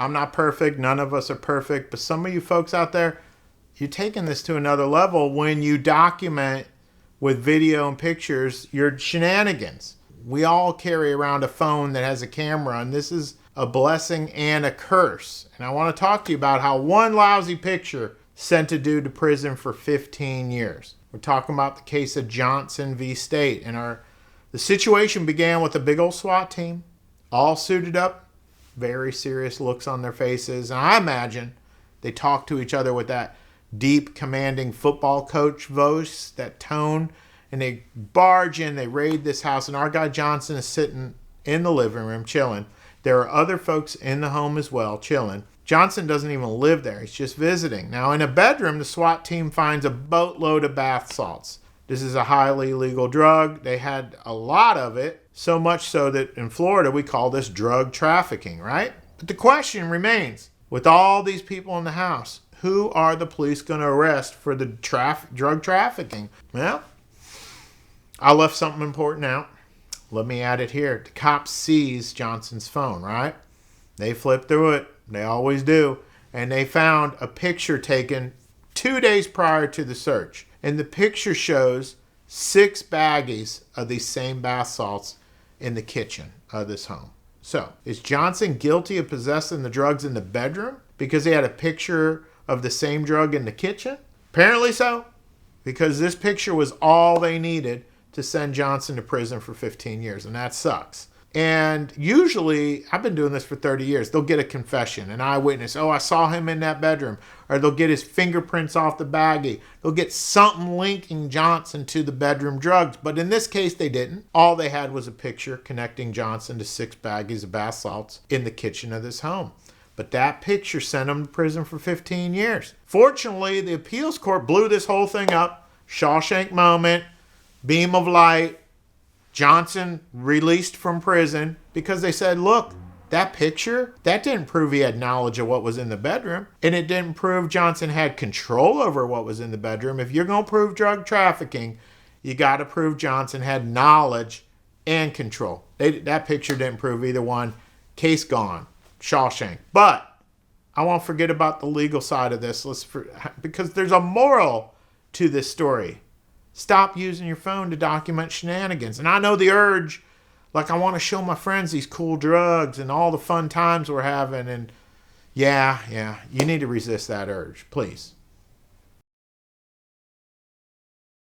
I'm not perfect. None of us are perfect. But some of you folks out there, you're taking this to another level when you document with video and pictures your shenanigans. We all carry around a phone that has a camera, and this is a blessing and a curse. And I want to talk to you about how one lousy picture sent a dude to prison for 15 years. We're talking about the case of Johnson v. State. And the situation began with a big old SWAT team, all suited up, very serious looks on their faces. And I imagine they talked to each other with that deep, commanding football coach voice, that tone. And they barge in, they raid this house, and our guy Johnson is sitting in the living room chilling. There are other folks in the home as well, chilling. Johnson doesn't even live there. He's just visiting. Now, in a bedroom, the SWAT team finds a boatload of bath salts. This is a highly illegal drug. They had a lot of it, so much so that in Florida, we call this drug trafficking, right? But the question remains, with all these people in the house, who are the police going to arrest for the drug trafficking? Well, I left something important out. Let me add it here. The cops seized Johnson's phone, right? They flipped through it. They always do. And they found a picture taken 2 days prior to the search. And the picture shows 6 baggies of these same bath salts in the kitchen of this home. So, is Johnson guilty of possessing the drugs in the bedroom because he had a picture of the same drug in the kitchen? Apparently so, because this picture was all they needed to send Johnson to prison for 15 years, and that sucks. And usually, I've been doing this for 30 years, they'll get a confession, an eyewitness, oh, I saw him in that bedroom, or they'll get his fingerprints off the baggie. They'll get something linking Johnson to the bedroom drugs, but in this case, they didn't. All they had was a picture connecting Johnson to 6 baggies of bath salts in the kitchen of this home. But that picture sent him to prison for 15 years. Fortunately, the appeals court blew this whole thing up. Shawshank moment. Beam of light, Johnson released from prison because they said, look, that picture, that didn't prove he had knowledge of what was in the bedroom. And it didn't prove Johnson had control over what was in the bedroom. If you're going to prove drug trafficking, you got to prove Johnson had knowledge and control. That picture didn't prove either one. Case gone. Shawshank. But I won't forget about the legal side of this because there's a moral to this story. Stop using your phone to document shenanigans. And I know the urge, like I want to show my friends these cool drugs and all the fun times we're having. And yeah, you need to resist that urge, please.